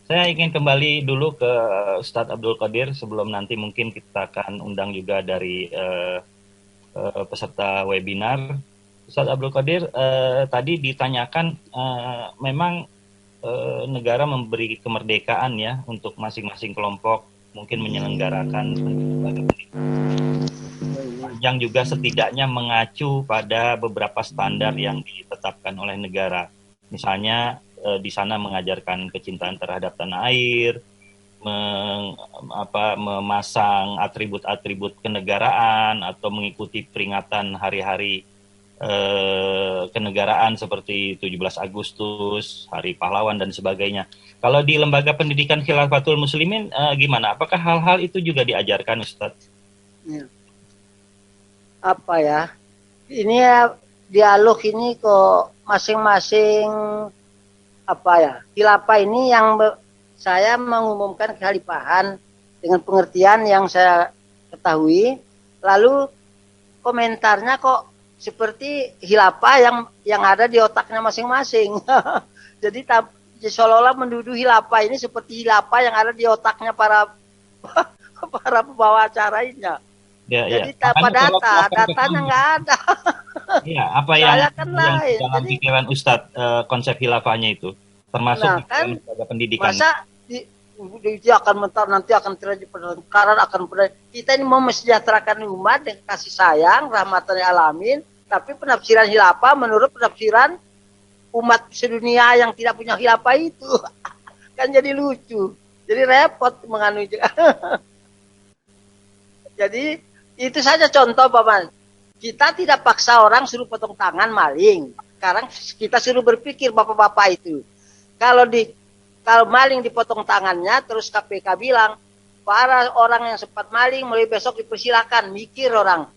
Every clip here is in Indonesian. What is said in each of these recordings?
Saya ingin kembali dulu ke Ustadz Abdul Qadir sebelum nanti mungkin kita akan undang juga dari peserta webinar. Ustadz Abdul Qadir, tadi ditanyakan memang negara memberi kemerdekaan ya untuk masing-masing kelompok mungkin menyelenggarakan yang juga setidaknya mengacu pada beberapa standar yang ditetapkan oleh negara. Misalnya di sana mengajarkan kecintaan terhadap tanah air, memasang atribut-atribut kenegaraan atau mengikuti peringatan hari-hari kenegaraan seperti 17 Agustus, Hari Pahlawan dan sebagainya. Kalau di lembaga pendidikan Khilafatul Muslimin gimana? Apakah hal-hal itu juga diajarkan, Ustadz? Ya. Apa ya? Ini ya dialog ini kok masing-masing apa ya? Khilafah ini yang saya mengumumkan kekhalifahan dengan pengertian yang saya ketahui, lalu komentarnya kok seperti khilafah yang ada di otaknya masing-masing. Jadi seolah-olah menduduh khilafah ini seperti khilafah yang ada di otaknya para para pembawa acaranya. Ya, ya. Jadi tanpa Makanya kalau datanya nggak ada. ya, apa Saya kan yang lain. dalam Jadi, pikiran Ustadz konsep khilafahnya itu, termasuk nah di dalam kan lembaga pendidikan. masa dia akan mentar nanti akan terjadi pertengkaran kita ini mau mesejahterakan umat dengan kasih sayang rahmatan alamin, tapi penafsiran khilafah menurut penafsiran umat sedunia yang tidak punya khilafah itu kan jadi lucu, jadi repot menganut. Jadi itu saja contoh Bapak. Kita tidak paksa orang suruh potong tangan maling. Sekarang kita suruh berpikir bapak-bapak itu. Kalau maling dipotong tangannya, terus KPK bilang para orang yang sempat maling mulai besok dipersilakan. Mikir orang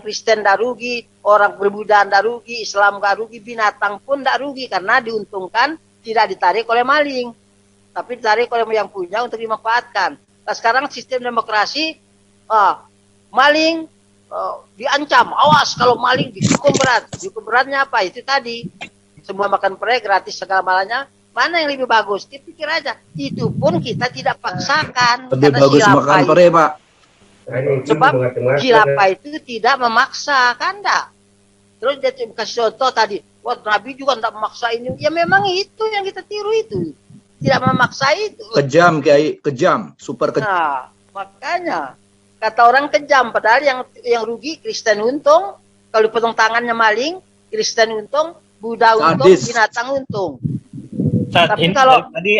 Kristen tidak rugi, orang berbuddha tidak rugi, Islam tidak rugi, binatang pun tidak rugi karena diuntungkan tidak ditarik oleh maling, tapi ditarik oleh yang punya untuk dimanfaatkan. Nah, sekarang sistem demokrasi, maling diancam, awas kalau maling dihukum berat. Dihukum beratnya apa? Itu tadi semua makan pere gratis segala malanya. Mana yang lebih bagus? Dipikir aja. Itu pun kita tidak paksakan. Lebih Karena bagus makan pere, Pak. Sebab khilafah itu tidak memaksa, kan enggak? Terus dia kasih contoh tadi, wah Nabi juga tidak memaksa ini. Ya memang itu yang kita tiru itu. Tidak memaksa itu. Kejam, Kiai. Kejam. Super kejam. Nah, makanya. Kata orang kejam, padahal yang rugi Kristen untung. Kalau potong tangannya maling, Kristen untung, Buddha untung, binatang untung. Saat ini kalau tadi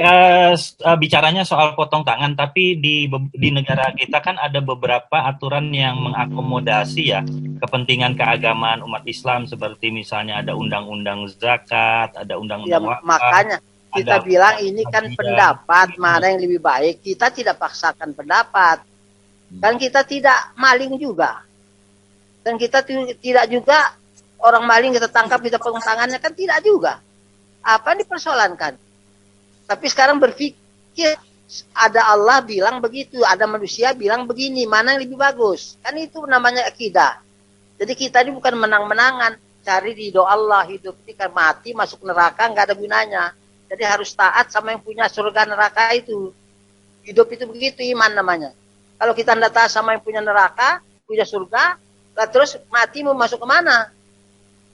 bicaranya soal potong tangan, tapi di negara kita kan ada beberapa aturan yang mengakomodasi ya kepentingan keagamaan umat Islam, seperti misalnya ada undang-undang zakat, ada undang-undang wakaf. Makanya kita bilang ini kan pendapat mana yang lebih baik. Kita tidak paksakan pendapat. Dan kita tidak maling juga. Dan kita tidak juga orang maling kita tangkap, kita potong tangannya, kan tidak juga. Apa yang dipersoalankan? Tapi sekarang berpikir, ada Allah bilang begitu, ada manusia bilang begini, mana yang lebih bagus? Kan itu namanya akidah. Jadi kita ini bukan menang-menangan, cari ridho Allah, hidup ini kan mati, masuk neraka, nggak ada gunanya. Jadi harus taat sama yang punya surga neraka itu. Hidup itu begitu, iman namanya. Kalau kita tidak taat sama yang punya neraka, punya surga, terus mati mau masuk kemana?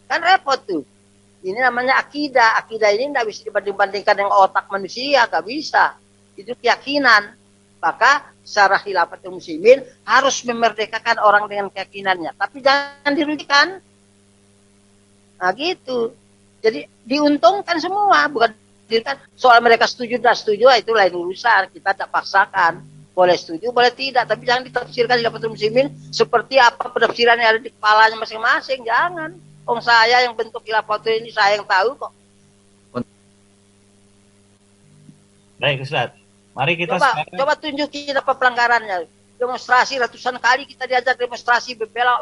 Kan repot tuh. Ini namanya akidah. Akidah ini tidak bisa dibanding-bandingkan dengan otak manusia. Gak bisa. Itu keyakinan. Maka secara khilafatul muslimin harus memerdekakan orang dengan keyakinannya. Tapi jangan dirugikan. Nah gitu. Jadi diuntungkan semua. Bukan dirugikan. Soal mereka setuju dan setuju, itu lain urusan. Kita tak paksakan. Boleh setuju, boleh tidak. Tapi jangan ditafsirkan khilafatul muslimin seperti apa penafsiran yang ada di kepalanya masing-masing. Jangan. Saya yang bentuk khilafatul ini saya yang tahu kok. Baik Ustaz, mari kita coba tunjukin apa pelanggarannya. Demonstrasi ratusan kali kita diajak demonstrasi membela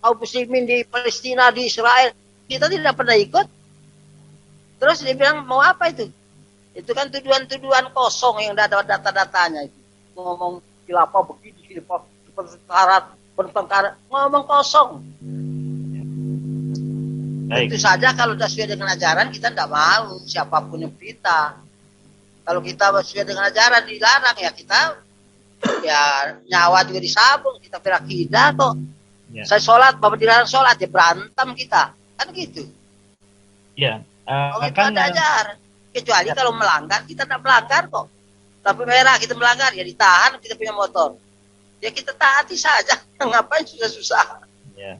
kaum muslimin di Palestina, di Israel. Kita tidak pernah ikut. Terus dia bilang mau apa itu? Itu kan tuduhan-tuduhan kosong yang ada data-datanya itu. Ngomong khilafah begini, khilafah bertengkaran, ngomong kosong. Tentu saja kalau sudah sesuai dengan ajaran kita tidak mau siapapun yang kita. Kalau kita sesuai dengan ajaran dilarang ya kita ya nyawa juga disabung, kita berakidah kok. Ya. Saya sholat, bapak dilarang sholat ya berantem kita, kan gitu. Ya. Oh, itu ada ajaran. Kecuali kalau melanggar kita tidak melanggar kok. Tapi merah kita melanggar ya ditahan kita punya motor. Ya kita taati saja. Ngapain susah-susah? Ya.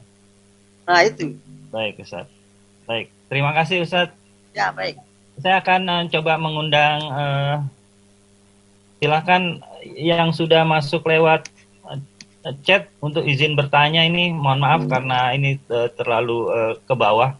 Nah itu. Baik Ustaz. Baik. Terima kasih Ustaz. Ya baik. Saya akan coba mengundang silakan yang sudah masuk lewat chat untuk izin bertanya ini. Mohon maaf karena ini terlalu ke bawah.